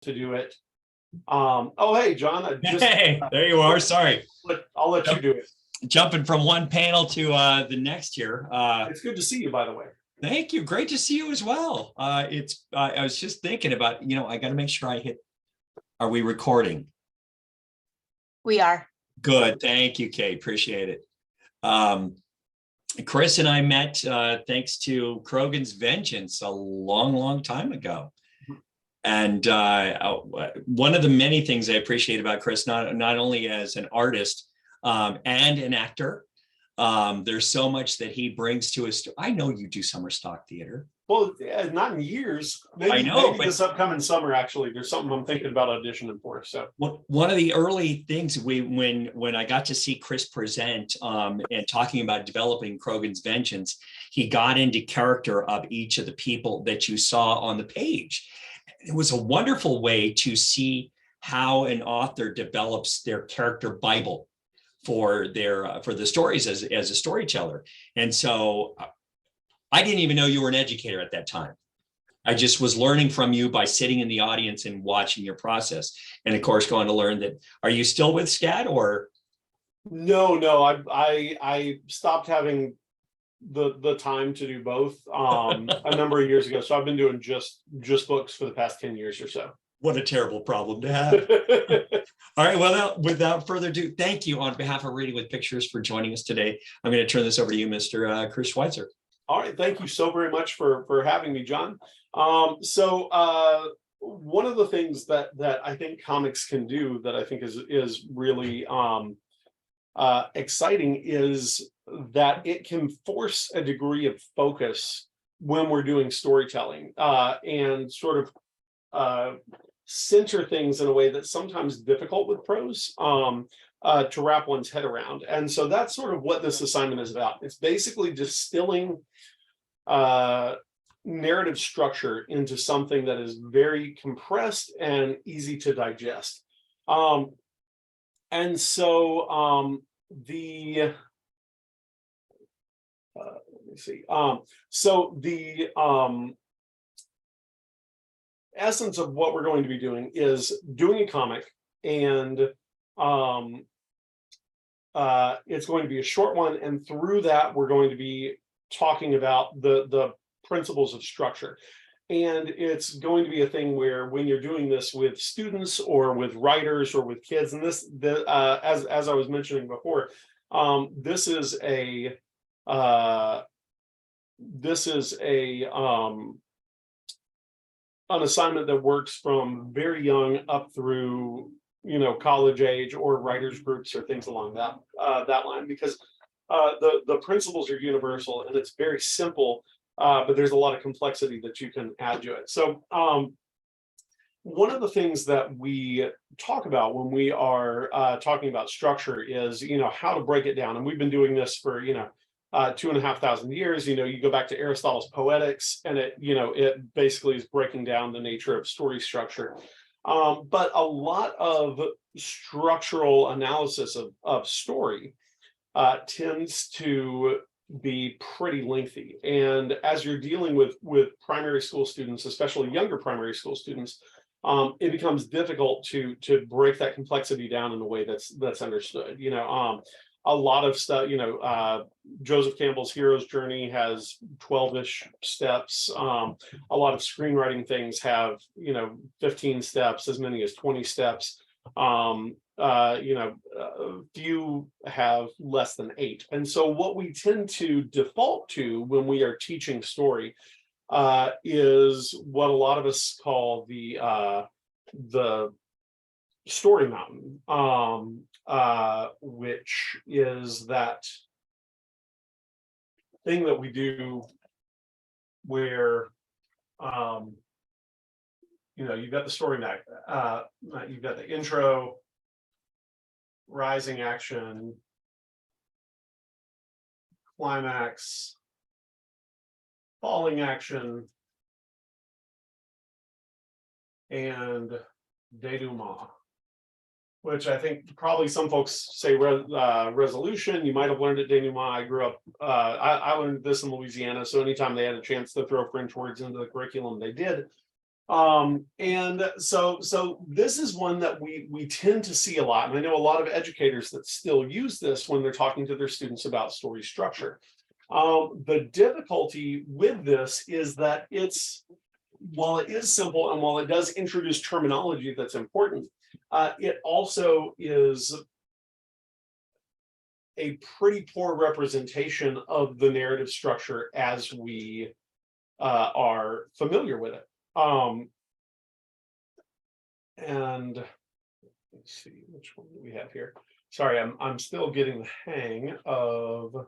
to do it. Oh, hey, John, Hey, there you are. Sorry. I'll let you do it. Jumping from one panel to the next here. It's good to see you, by the way. Thank you. Great to see you as well. I was just thinking about, I got to make sure I hit. Are we recording? We are. Good. Thank you, Kate. Appreciate it. Chris and I met thanks to Krogan's Vengeance a long, long time ago. And one of the many things I appreciate about Chris, not only as an artist and an actor, there's so much that he brings to us. I know you do summer stock theater. Well, not in years. Maybe this upcoming summer, actually, there's something I'm thinking about auditioning for. So one of the early things when I got to see Chris present and talking about developing Krogan's Vengeance, he got into character of each of the people that you saw on the page. It was a wonderful way to see how an author develops their character Bible for the stories as a storyteller. And so I didn't even know you were an educator at that time. I just was learning from you by sitting in the audience and watching your process. And of course, going to learn that, are you still with SCAD or? No, I stopped having the time to do both a number of years ago. So I've been doing just books for the past 10 years or so. What a terrible problem to have. All right, well, without further ado, thank you on behalf of Reading with Pictures for joining us today. I'm going to turn this over to you, Mr. Chris Schweitzer. All right, thank you so very much for having me, John. So one of the things that I think comics can do that I think is really exciting is that it can force a degree of focus when we're doing storytelling and sort of center things in a way that's sometimes difficult with prose to wrap one's head around. And so that's sort of what this assignment is about. It's basically distilling narrative structure into something that is very compressed and easy to digest. And so let me see. So the essence of what we're going to be doing is doing a comic, and it's going to be a short one, and through that we're going to be talking about the principles of structure. And it's going to be a thing where when you're doing this with students or with writers or with kids, and as I was mentioning before, this is an assignment that works from very young up through college age or writers groups or things along that line, because the principles are universal and it's very simple, but there's a lot of complexity that you can add to it. So one of the things that we talk about when we are talking about structure is how to break it down, and we've been doing this for 2,500 years. You go back to Aristotle's Poetics, and it basically is breaking down the nature of story structure. But a lot of structural analysis of story tends to be pretty lengthy. And as you're dealing with primary school students, especially younger primary school students, it becomes difficult to break that complexity down in a way that's understood. A lot of stuff, Joseph Campbell's Hero's Journey has 12-ish steps. A lot of screenwriting things have, 15 steps, as many as 20 steps. Few have less than 8. And so what we tend to default to when we are teaching story is what a lot of us call the story mountain, which is that thing that we do where you've got the story map, you've got the intro, rising action, climax, falling action, and denouement, which I think probably some folks say resolution. You might have learned at denouement. I grew up, I learned this in Louisiana, so anytime they had a chance to throw French words into the curriculum, they did. And so this is one that we tend to see a lot. And I know a lot of educators that still use this when they're talking to their students about story structure. The difficulty with this is that while it is simple and while it does introduce terminology that's important, it also is a pretty poor representation of the narrative structure as we are familiar with it. And let's see, which one do we have here? Sorry, I'm still getting the hang of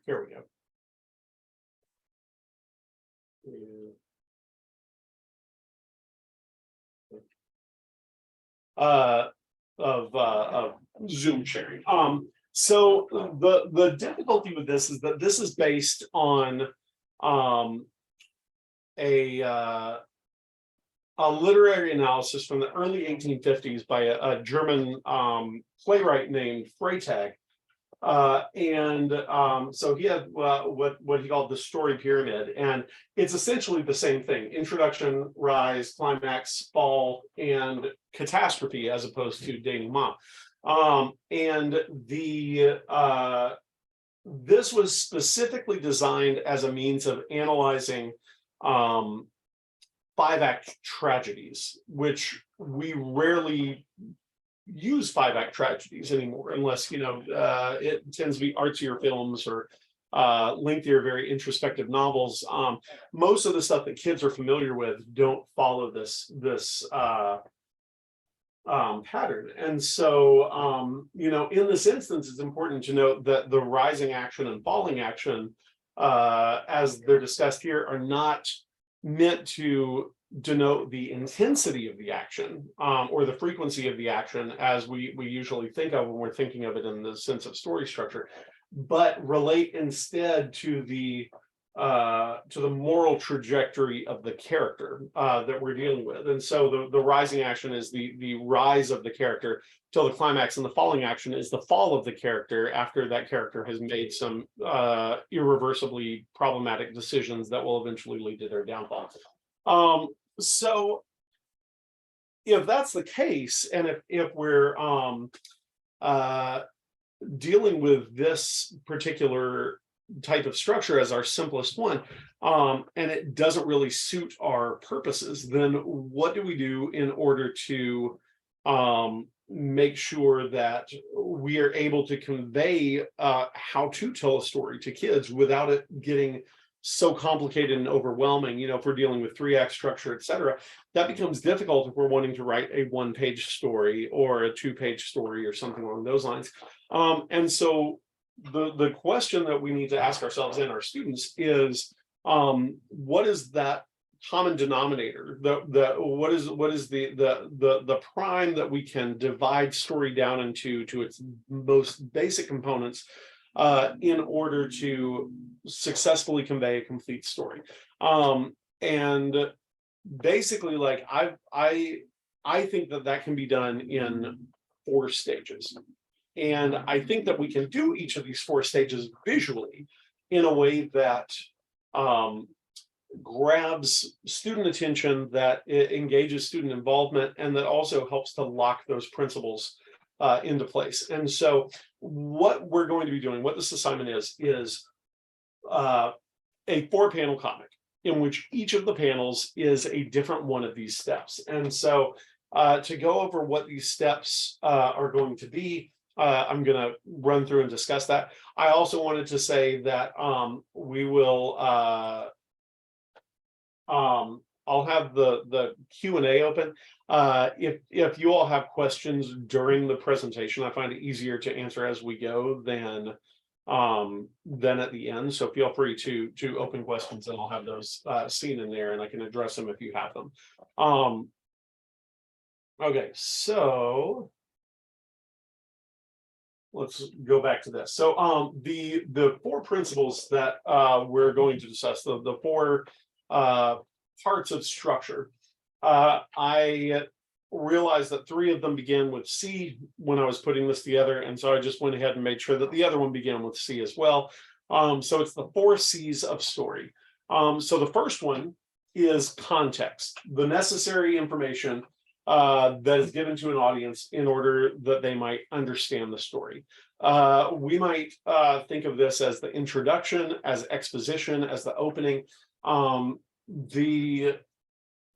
here we go. Of Zoom sharing. So the difficulty with this is that this is based on a literary analysis from the early 1850s by a German playwright named Freytag. So he had what he called the story pyramid, and it's essentially the same thing: introduction, rise, climax, fall, and catastrophe, as opposed to denouement. This was specifically designed as a means of analyzing 5-act tragedies, which we rarely use 5-act tragedies anymore, unless it tends to be artsier films or lengthier, very introspective novels. Most of the stuff that kids are familiar with don't follow this pattern. And so in this instance, it's important to note that the rising action and falling action, as they're discussed here, are not meant to denote the intensity of the action or the frequency of the action as we usually think of when we're thinking of it in the sense of story structure, but relate instead to the moral trajectory of the character that we're dealing with. And so the rising action is the rise of the character till the climax, and the falling action is the fall of the character after that character has made some irreversibly problematic decisions that will eventually lead to their downfall. So if that's the case, and if we're dealing with this particular type of structure as our simplest one, and it doesn't really suit our purposes, then what do we do in order to make sure that we are able to convey how to tell a story to kids without it getting so complicated and overwhelming? If we're dealing with 3-act structure, etc., that becomes difficult if we're wanting to write a 1-page story or a 2-page story or something along those lines. And so the question that we need to ask ourselves and our students is, what is that common denominator? What is the prime that we can divide story down into its most basic components in order to successfully convey a complete story? And basically, like I think that can be done in 4 stages. And I think that we can do each of these 4 stages visually in a way that grabs student attention, that it engages student involvement, and that also helps to lock those principles into place. And so what we're going to be doing, what this assignment is a 4-panel comic in which each of the panels is a different one of these steps. And so to go over what these steps are going to be, I'm going to run through and discuss that. I also wanted to say that we will I'll have the Q&A open. If you all have questions during the presentation, I find it easier to answer as we go than at the end. So feel free to open questions, and I'll have those seen in there, and I can address them if you have them. Okay, so let's go back to this. So the 4 principles that we're going to discuss, the 4 parts of structure. I realized that 3 of them began with C when I was putting this together, and so I just went ahead and made sure that the other one began with C as well. So it's the 4 C's of story. So the first one is context, the necessary information that is given to an audience in order that they might understand the story. We might think of this as the introduction, as exposition, as the opening.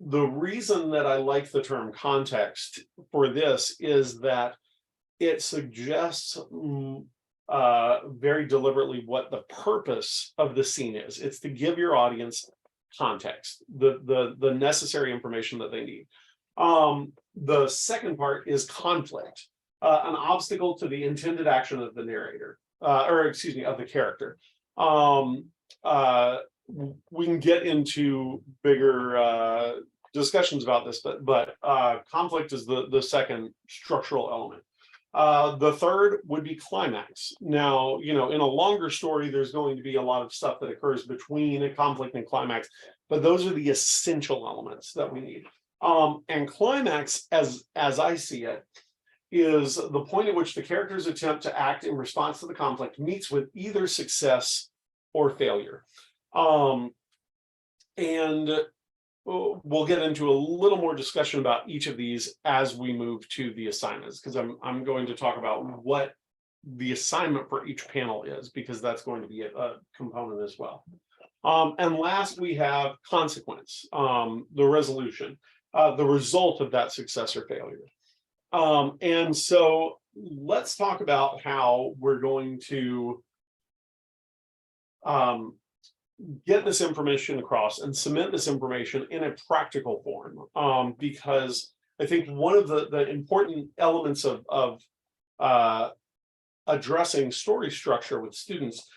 The reason that I like the term context for this is that it suggests very deliberately what the purpose of the scene is. It's to give your audience context, the necessary information that they need. The second part is conflict, an obstacle to the intended action of the narrator, or excuse me, of the character. We can get into bigger discussions about this, but conflict is the second structural element. The third would be climax. Now, in a longer story, there's going to be a lot of stuff that occurs between a conflict and climax, but those are the essential elements that we need. And climax, as I see it, is the point at which the character's attempt to act in response to the conflict meets with either success or failure. And we'll get into a little more discussion about each of these as we move to the assignments, because I'm going to talk about what the assignment for each panel is, because that's going to be a component as well. And last, we have consequence, the resolution, the result of that success or failure. And so let's talk about how we're going to get this information across and cement this information in a practical form, because I think one of the important elements of addressing story structure with students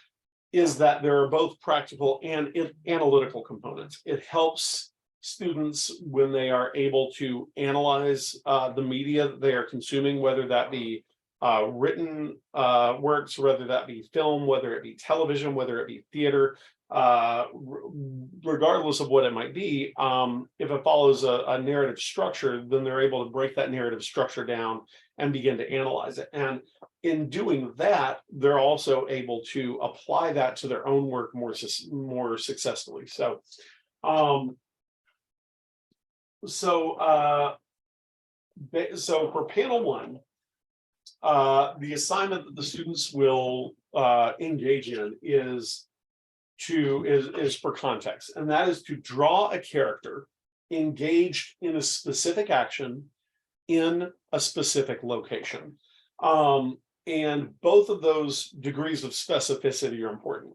is that there are both practical and analytical components. It helps students when they are able to analyze the media that they are consuming, whether that be written works, whether that be film, whether it be television, whether it be theater, regardless of what it might be. If it follows a narrative structure, then they're able to break that narrative structure down and begin to analyze it. And in doing that, they're also able to apply that to their own work more successfully. So for panel one, the assignment that the students will engage in is for context, and that is to draw a character engaged in a specific action in a specific location. And both of those degrees of specificity are important.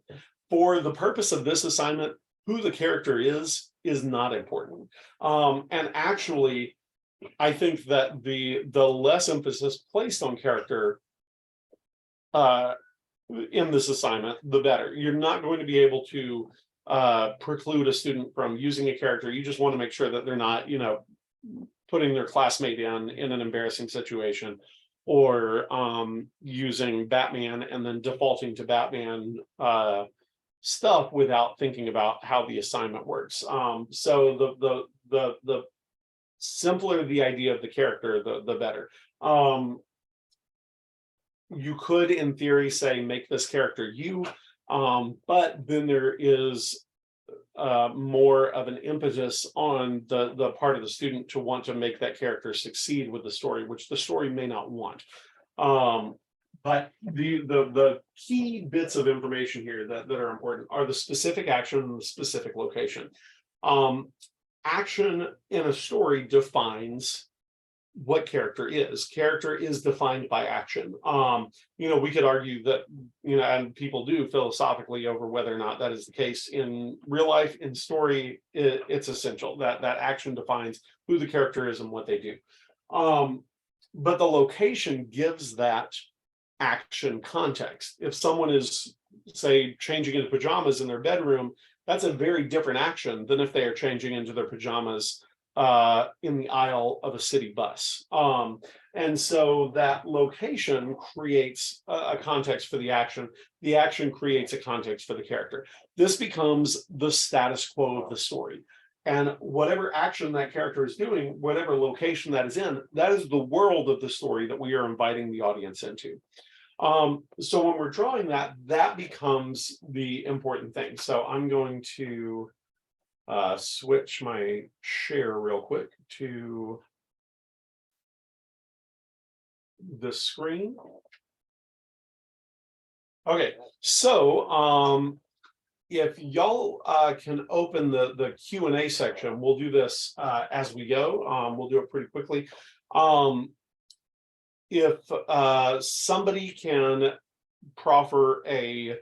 For the purpose of this assignment, who the character is not important. And actually, I think that the less emphasis placed on character in this assignment, the better. You're not going to be able to preclude a student from using a character. You just want to make sure that they're not, putting their classmate in an embarrassing situation, or using Batman and then defaulting to Batman stuff without thinking about how the assignment works. So the simpler the idea of the character, the better. You could, in theory, say make this character you, but then there is more of an impetus on the part of the student to want to make that character succeed with the story, which the story may not want. But the key bits of information here that are important are the specific action and the specific location. Action in a story defines what character is. Character is defined by action. We could argue that, and people do philosophically over whether or not that is the case in real life. In story, it's essential that action defines who the character is and what they do. But the location gives that action context. If someone is, say, changing into pajamas in their bedroom, that's a very different action than if they are changing into their pajamas in the aisle of a city bus. And so that location creates a context for the action. The action creates a context for the character. This becomes the status quo of the story. And whatever action that character is doing, whatever location that is in, that is the world of the story that we are inviting the audience into. So when we're drawing that, that becomes the important thing. So I'm going to switch my share real quick to the screen. Okay, so if y'all can open the Q&A section, we'll do this as we go. We'll do it pretty quickly. If somebody can proffer an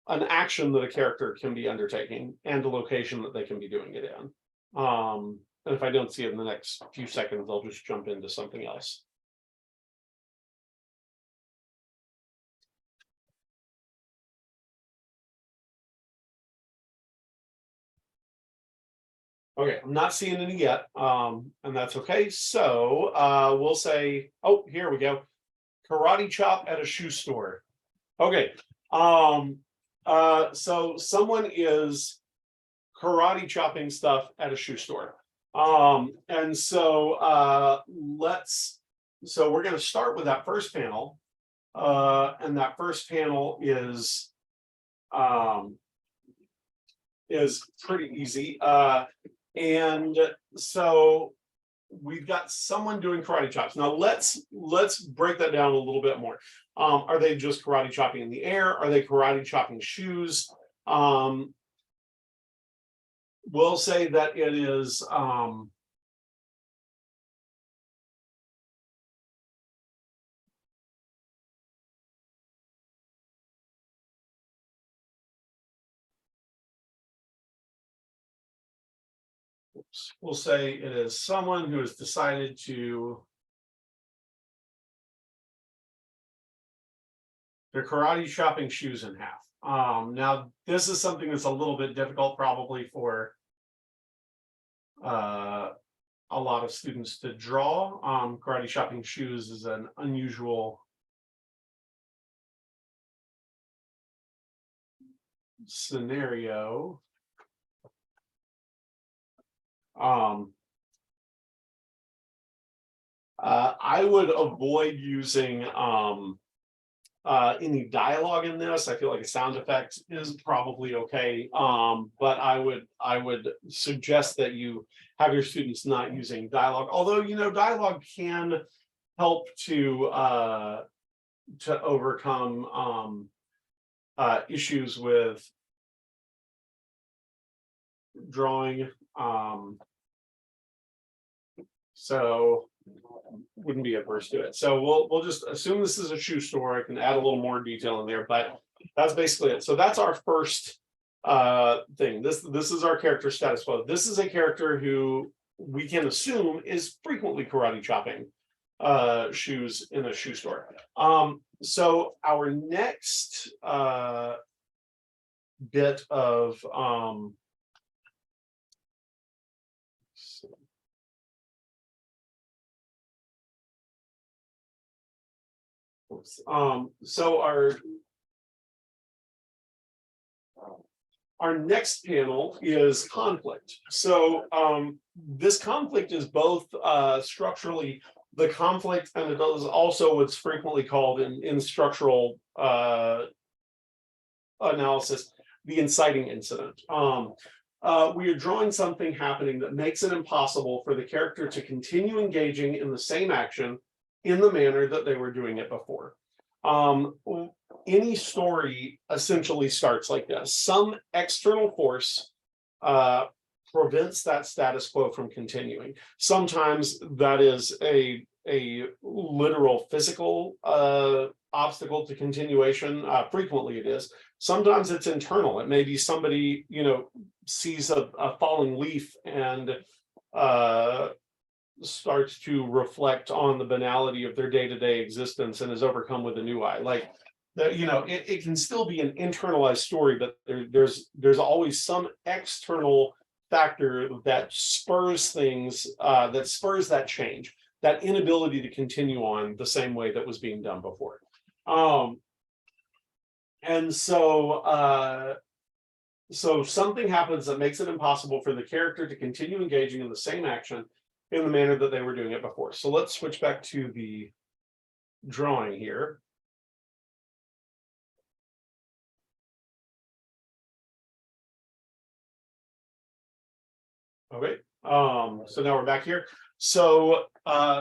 action that a character can be undertaking and a location that they can be doing it in. And if I don't see it in the next few seconds, I'll just jump into something else. Okay, I'm not seeing any yet, and that's okay. So we'll say, oh, here we go. Karate chop at a shoe store. Okay. So someone is karate chopping stuff at a shoe store. And so so we're going to start with that first panel. And that first panel is pretty easy. And so we've got someone doing karate chops. Now let's break that down a little bit more. Are they just karate chopping in the air? Are they karate chopping shoes? We'll say that it is we'll say it is someone who has decided to they're karate chopping shoes in half. Now this is something that's a little bit difficult probably for a lot of students to draw. Karate chopping shoes is an unusual scenario. I would avoid using any dialogue in this. I feel like a sound effect is probably okay, but I would suggest that you have your students not using dialogue. Although dialogue can help to overcome issues with drawing. So wouldn't be adverse to it. So we'll just assume this is a shoe store. I can add a little more detail in there, but that's basically it. So that's our first thing. This is our character status quo. This is a character who we can assume is frequently karate chopping shoes in a shoe store. So our next bit of so our next panel is conflict. So this conflict is both structurally the conflict, and it is also what's frequently called in structural analysis the inciting incident. We are drawing something happening that makes it impossible for the character to continue engaging in the same action in the manner that they were doing it before. Any story essentially starts like this. Some external force prevents that status quo from continuing. Sometimes that is a literal physical obstacle to continuation. Frequently it is. Sometimes it's internal. It may be somebody, sees a falling leaf and starts to reflect on the banality of their day-to-day existence and is overcome with a new eye. Like that, it can still be an internalized story, but there's always some external factor that spurs things, that spurs that change, that inability to continue on the same way that was being done before. And so So something happens that makes it impossible for the character to continue engaging in the same action in the manner that they were doing it before. So let's switch back to the drawing here. Okay, so now we're back here. So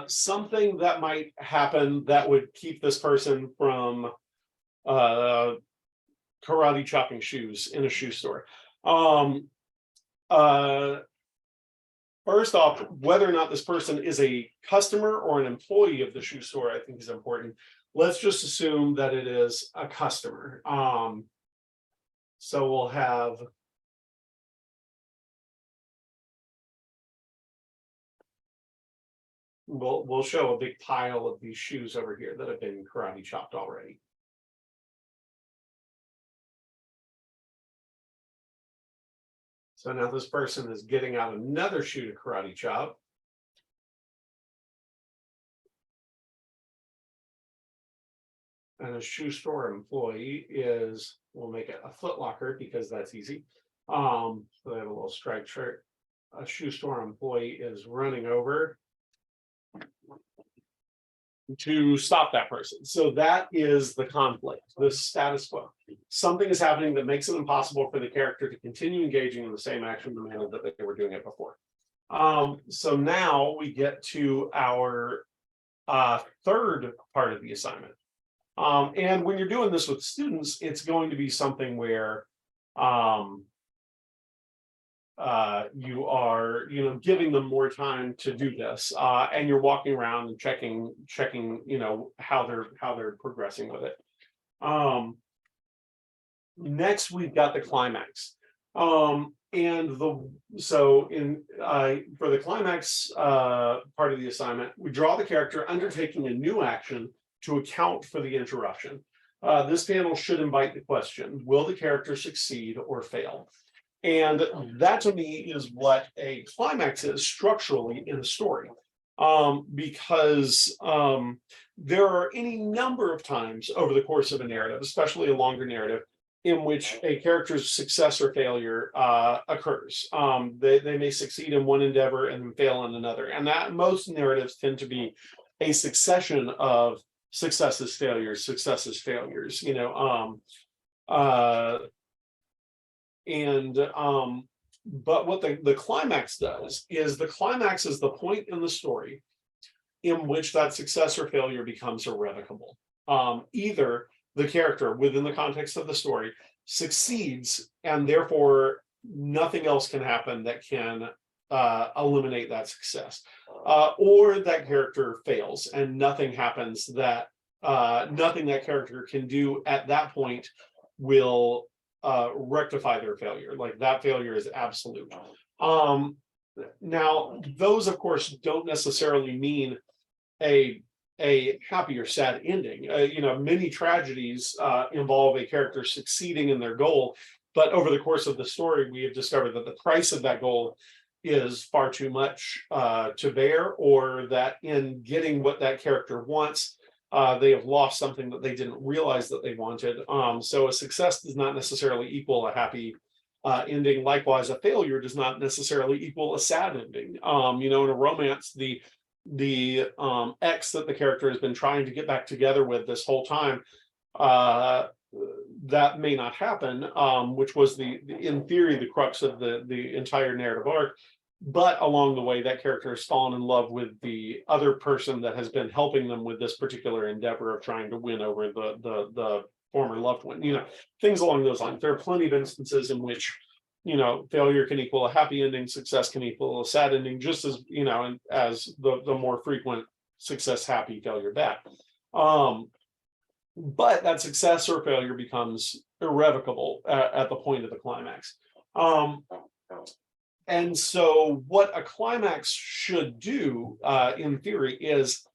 something that might happen that would keep this person from karate chopping shoes in a shoe store. First off, whether or not this person is a customer or an employee of the shoe store, I think is important. Let's just assume that it is a customer. So we'll have we'll show a big pile of these shoes over here that have been karate chopped already. So now this person is getting out another shoe to karate chop. And a shoe store employee is, we'll make it a Foot Locker because that's easy. So they have a little striped shirt. A shoe store employee is running over to stop that person. So that is the conflict, the status quo. Something is happening that makes it impossible for the character to continue engaging in the same action in the manner that they were doing it before. So now we get to our third part of the assignment. And when you're doing this with students, it's going to be something where you are, giving them more time to do this, and you're walking around and checking, how they're progressing with it. Next, we've got the climax. For the climax part of the assignment, we draw the character undertaking a new action to account for the interruption. This panel should invite the question, will the character succeed or fail? And that to me is what a climax is structurally in a story. Because there are any number of times over the course of a narrative, especially a longer narrative, in which a character's success or failure occurs. They may succeed in one endeavor and then fail in another. And that most narratives tend to be a succession of successes, failures, but what the climax does is the climax is the point in the story in which that success or failure becomes irrevocable. Either the character within the context of the story succeeds and therefore nothing else can happen that can eliminate that success, or that character fails and nothing happens that nothing that character can do at that point will rectify their failure. Like that failure is absolute. Now those of course don't necessarily mean a happy or sad ending. Many tragedies involve a character succeeding in their goal, but over the course of the story we have discovered that the price of that goal is far too much to bear, or that in getting what that character wants, they have lost something that they didn't realize that they wanted. So a success does not necessarily equal a happy ending. Likewise, a failure does not necessarily equal a sad ending. In a romance, the ex that the character has been trying to get back together with this whole time, that may not happen, which was in theory the crux of the entire narrative arc. But along the way, that character has fallen in love with the other person that has been helping them with this particular endeavor of trying to win over the former loved one. Things along those lines. There are plenty of instances in which failure can equal a happy ending, success can equal a sad ending, just as and as the more frequent success happy, failure bad. But that success or failure becomes irrevocable at the point of the climax. And so what a climax should do, in theory, is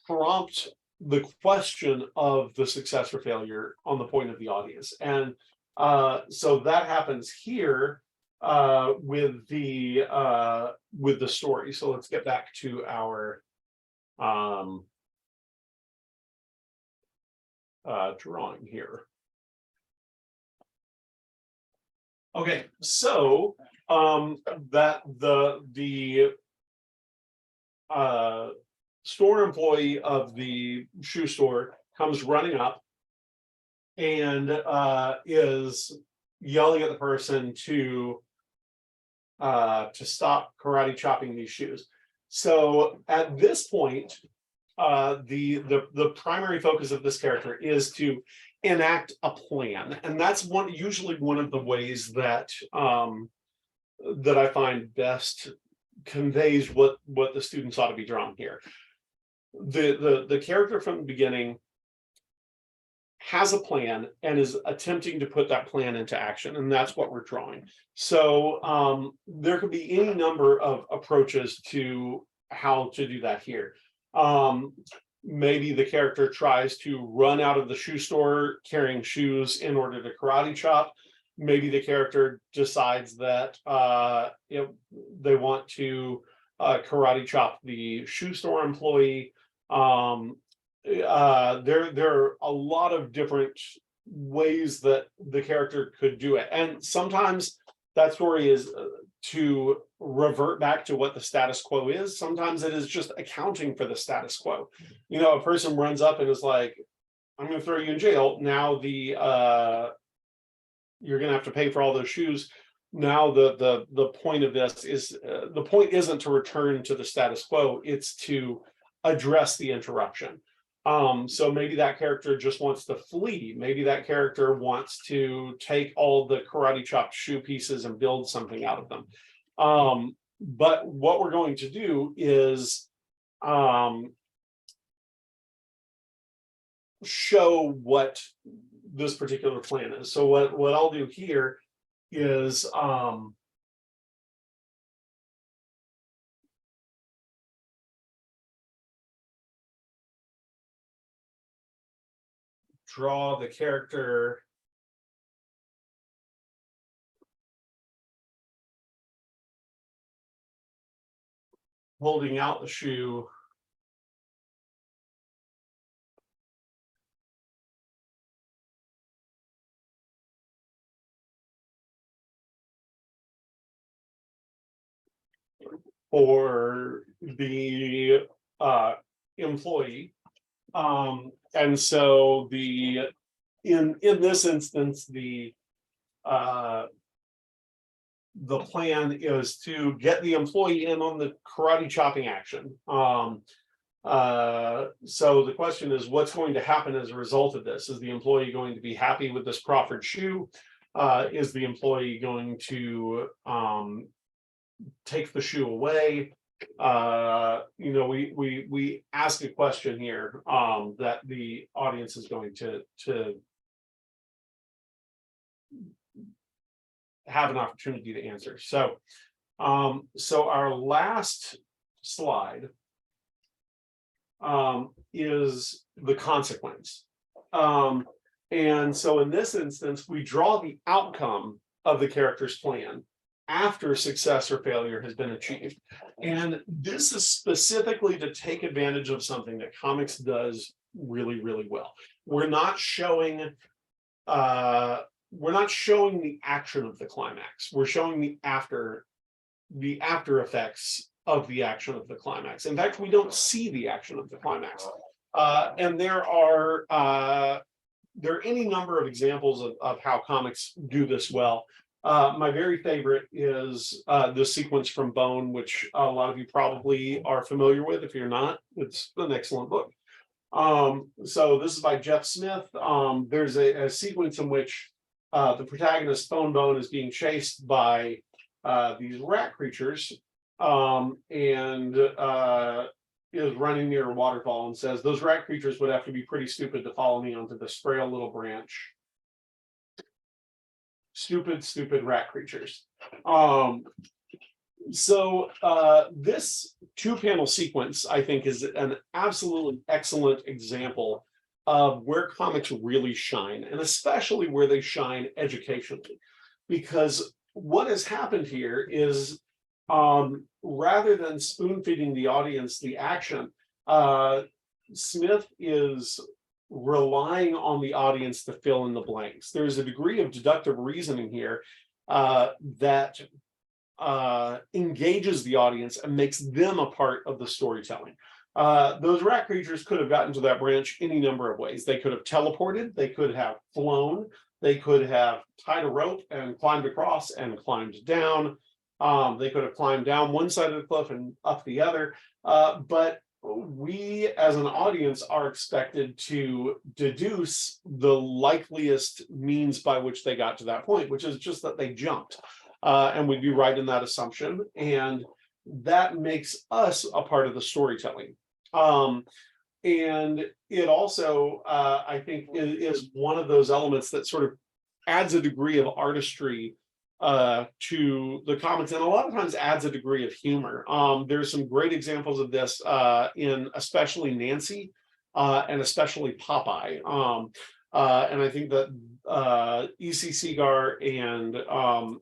prompt the question of the success or failure on the point of the audience. And so that happens here with the story. So let's get back to our drawing here. Okay, so that the store employee of the shoe store comes running up and is yelling at the person to stop karate chopping these shoes. So at this point, the primary focus of this character is to enact a plan, and that's usually one of the ways that that I find best conveys what the students ought to be drawn here. The character from the beginning has a plan and is attempting to put that plan into action, and that's what we're drawing. So there could be any number of approaches to how to do that here. Maybe the character tries to run out of the shoe store carrying shoes in order to karate chop. Maybe the character decides that they want to karate chop the shoe store employee. There are a lot of different ways that the character could do it, and sometimes that story is to revert back to what the status quo is. Sometimes it is just accounting for the status quo. You know, a person runs up and is like, I'm going to throw you in jail. Now you're going to have to pay for all those shoes. Now the point of this is the point isn't to return to the status quo, it's to address the interruption. So maybe that character just wants to flee. Maybe that character wants to take all the karate chopped shoe pieces and build something out of them. But what we're going to do is show what this particular plan is. So what I'll do here is draw the character holding out the shoe for the employee. And so in this instance, the plan is to get the employee in on the karate chopping action. So the question is, what's going to happen as a result of this? Is the employee going to be happy with this proffered shoe? Is the employee going to take the shoe away? You know, we ask a question here that the audience is going to have an opportunity to answer. So so our last slide is the consequence. And so in this instance, we draw the outcome of the character's plan after success or failure has been achieved. And this is specifically to take advantage of something that comics does really, really well. We're not showing the action of the climax. We're showing the after effects of the action of the climax. In fact, we don't see the action of the climax. And there are any number of examples of how comics do this well. My very favorite is the sequence from Bone, which a lot of you probably are familiar with. If you're not, it's an excellent book. So this is by Jeff Smith. There's a sequence in which the protagonist, Phone Bone, is being chased by these rat creatures and is running near a waterfall and says, those rat creatures would have to be pretty stupid to follow me onto this frail little branch. Stupid rat creatures. So this two-panel sequence, I think, is an absolutely excellent example of where comics really shine, and especially where they shine educationally. Because what has happened here is rather than spoon-feeding the audience the action, Smith is relying on the audience to fill in the blanks. There's a degree of deductive reasoning here that engages the audience and makes them a part of the storytelling. Those rat creatures could have gotten to that branch any number of ways. They could have teleported, they could have flown, they could have tied a rope and climbed across and climbed down. They could have climbed down one side of the cliff and up the other. But we as an audience are expected to deduce the likeliest means by which they got to that point, which is just that they jumped. And we'd be right in that assumption. And that makes us a part of the storytelling. And it also, I think, is one of those elements that sort of adds a degree of artistry to the comics, and a lot of times adds a degree of humor. There's some great examples of this in especially Nancy and especially Popeye. And I think that E.C. Segar and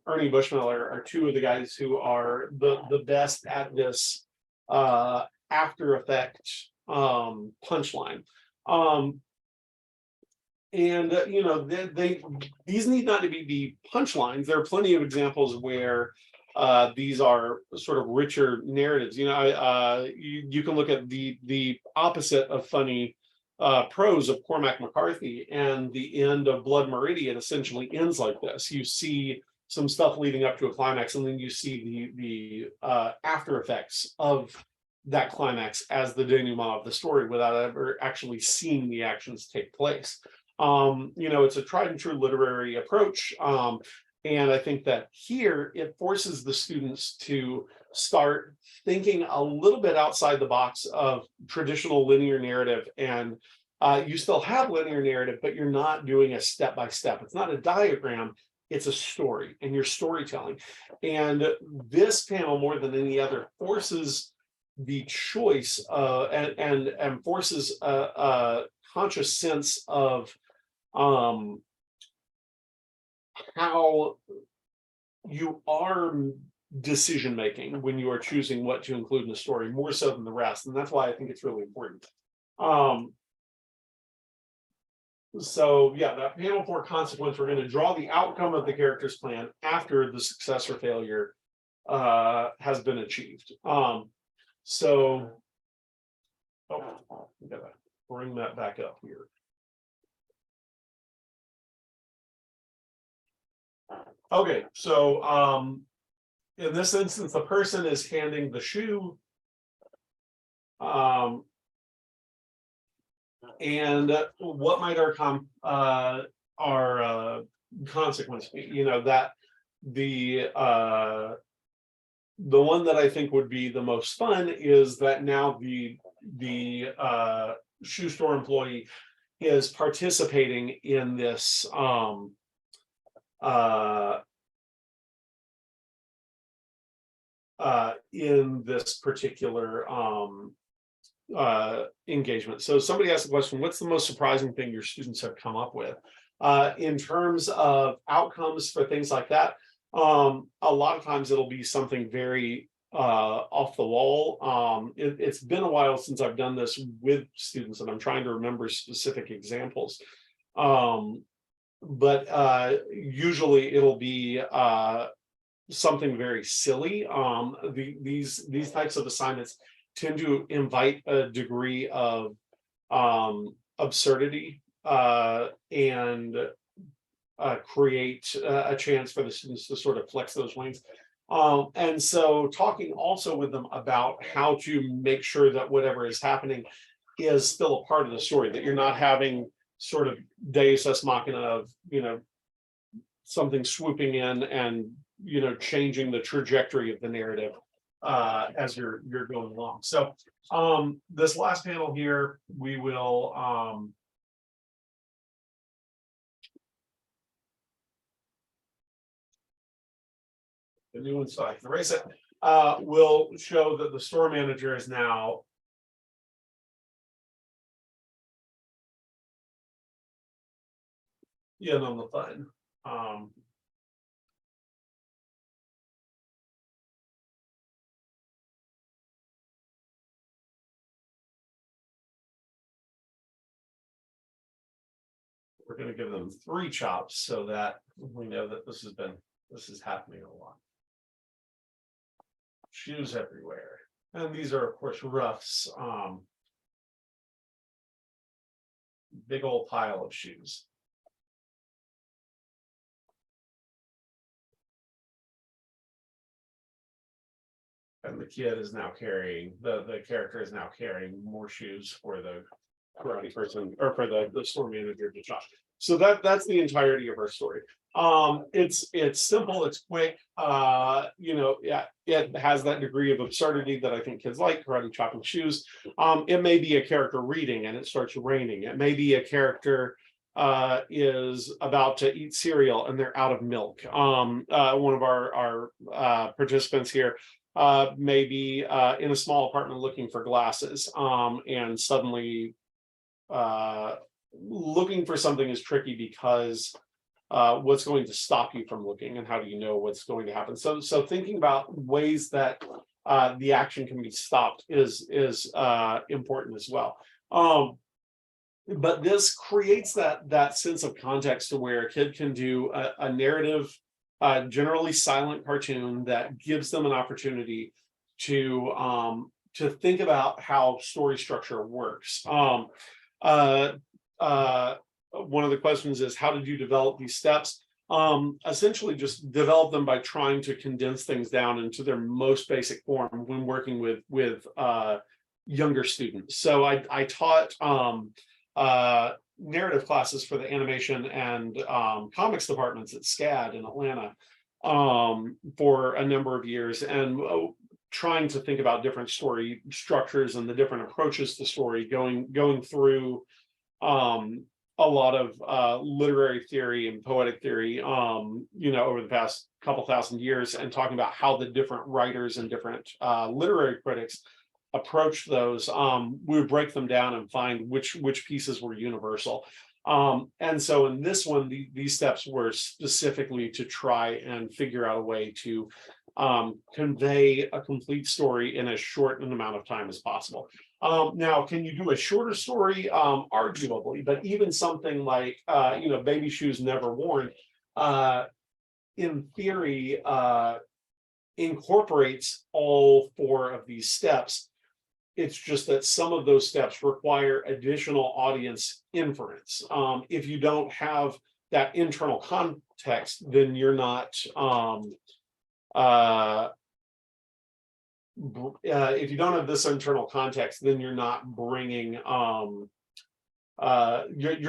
Ernie Bushmiller are two of the guys who are the best at this after effect punchline. And you know, these need not to be the punchlines. There are plenty of examples where these are sort of richer narratives. You know, you can look at the opposite of funny prose of Cormac McCarthy, and the end of Blood Meridian essentially ends like this. You see some stuff leading up to a climax, and then you see the after effects of that climax as the denouement of the story without ever actually seeing the actions take place. You know, it's a tried and true literary approach. And I think that here it forces the students to start thinking a little bit outside the box of traditional linear narrative. And you still have linear narrative, but you're not doing a step by step. It's not a diagram, it's a story, and you're storytelling. And this panel, more than any other, forces the choice and forces a conscious sense of how you are decision making when you are choosing what to include in a story, more so than the rest. And that's why I think it's really important. So yeah, that panel for consequence, we're going to draw the outcome of the character's plan after the success or failure has been achieved. So we gotta bring that back up here. Okay, so in this instance, the person is handing the shoe. And what might our consequence be? You know, that the one that I think would be the most fun is that now the shoe store employee is participating in this particular engagement. So somebody asked the question, what's the most surprising thing your students have come up with? In terms of outcomes for things like that, a lot of times it'll be something very off the wall. It's been a while since I've done this with students, and I'm trying to remember specific examples. But usually it'll be something very silly. These types of assignments tend to invite a degree of absurdity and create a chance for the students to sort of flex those wings. And so talking also with them about how to make sure that whatever is happening is still a part of the story, that you're not having sort of deus ex machina of, you know, something swooping in and, you know, changing the trajectory of the narrative as you're going along. So this last panel here, we will the new one, so I can erase it, will show that the store manager is now in on the fun. We're going to give them 3 chops so that we know that this has been This is happening a lot. Shoes everywhere. And these are, of course, roughs. Big old pile of shoes. And the kid is now carrying, the character is now carrying more shoes for the karate person, or for the store manager to shop. So that's the entirety of our story. It's simple, it's quick, yeah, it has that degree of absurdity that I think kids like, karate chopping shoes. It may be a character reading and it starts raining. It may be a character is about to eat cereal and they're out of milk. One of our participants here maybe in a small apartment looking for glasses, and suddenly looking for something is tricky because what's going to stop you from looking, and how do you know what's going to happen? So thinking about ways that the action can be stopped is important as well. But this creates that sense of context to where a kid can do a narrative, generally silent cartoon that gives them an opportunity to think about how story structure works. One of the questions is, how did you develop these steps? Essentially just develop them by trying to condense things down into their most basic form when working with younger students. So I taught narrative classes for the animation and comics departments at SCAD in Atlanta for a number of years, and trying to think about different story structures and the different approaches to story, going through a lot of literary theory and poetic theory, over the past couple thousand years, and talking about how the different writers and different literary critics approach those. We would break them down and find which pieces were universal. And so in this one, these steps were specifically to try and figure out a way to convey a complete story in as short an amount of time as possible. Now, can you do a shorter story? Arguably, but even something like, Baby Shoes Never Worn, in theory, incorporates all 4 of these steps. It's just that some of those steps require additional audience inference. If you don't have that internal context, then you're not, if you don't have this internal context, then you're not bringing, you're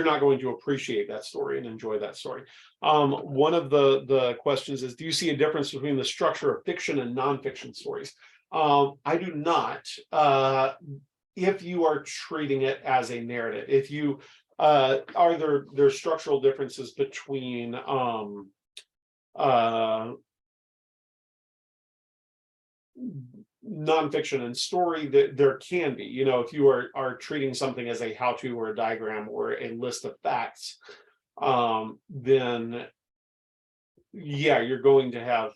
not going to appreciate that story and enjoy that story. One of the questions is, do you see a difference between the structure of fiction and nonfiction stories? I do not. If you are treating it as a narrative, if you are there structural differences between nonfiction and story, that there can be, if you are treating something as a how-to or a diagram or a list of facts, then yeah, you're going to have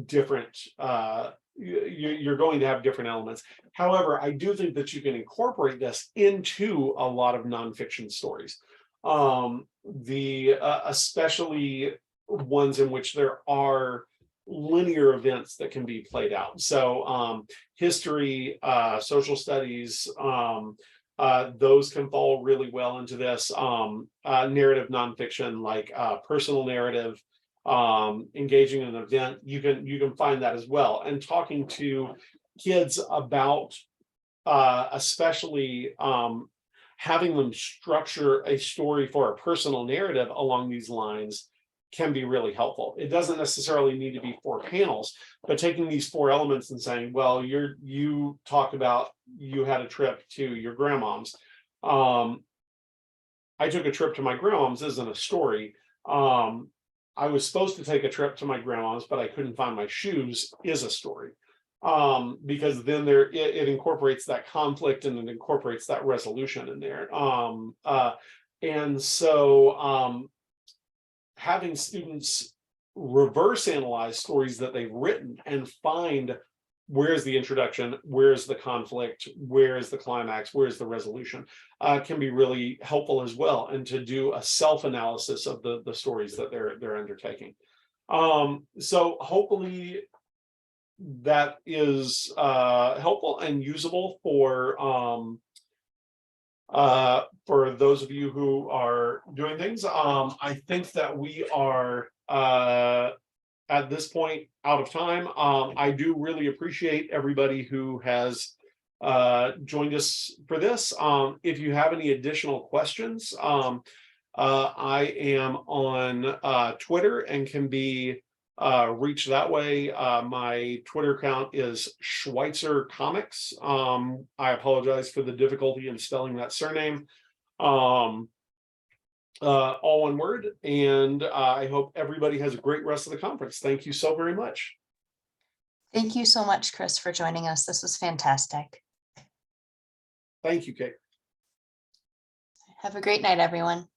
different you're going to have different elements. However, I do think that you can incorporate this into a lot of nonfiction stories, especially ones in which there are linear events that can be played out. So history, social studies, those can fall really well into this. Narrative nonfiction, like personal narrative, engaging in an event, you can find that as well. And talking to kids about especially having them structure a story for a personal narrative along these lines can be really helpful. It doesn't necessarily need to be 4 panels, but taking these 4 elements and saying, well, you talked about you had a trip to your grandmom's. I took a trip to my grandmom's isn't a story. I was supposed to take a trip to my grandma's, but I couldn't find my shoes is a story. Because then it incorporates that conflict and it incorporates that resolution in there. And so having students reverse analyze stories that they've written and find where's the introduction, where's the conflict, where's the climax, where's the resolution, can be really helpful as well, and to do a self-analysis of the stories that they're undertaking. So hopefully that is helpful and usable for those of you who are doing things. I think that we are at this point out of time. I do really appreciate everybody who has joined us for this. If you have any additional questions, I am on Twitter and can be reached that way. My Twitter account is Schweitzer Comics. I apologize for the difficulty in spelling that surname. All one word, and I hope everybody has a great rest of the conference. Thank you so very much. Thank you so much, Chris, for joining us. This was fantastic. Thank you, Kate. Have a great night, everyone.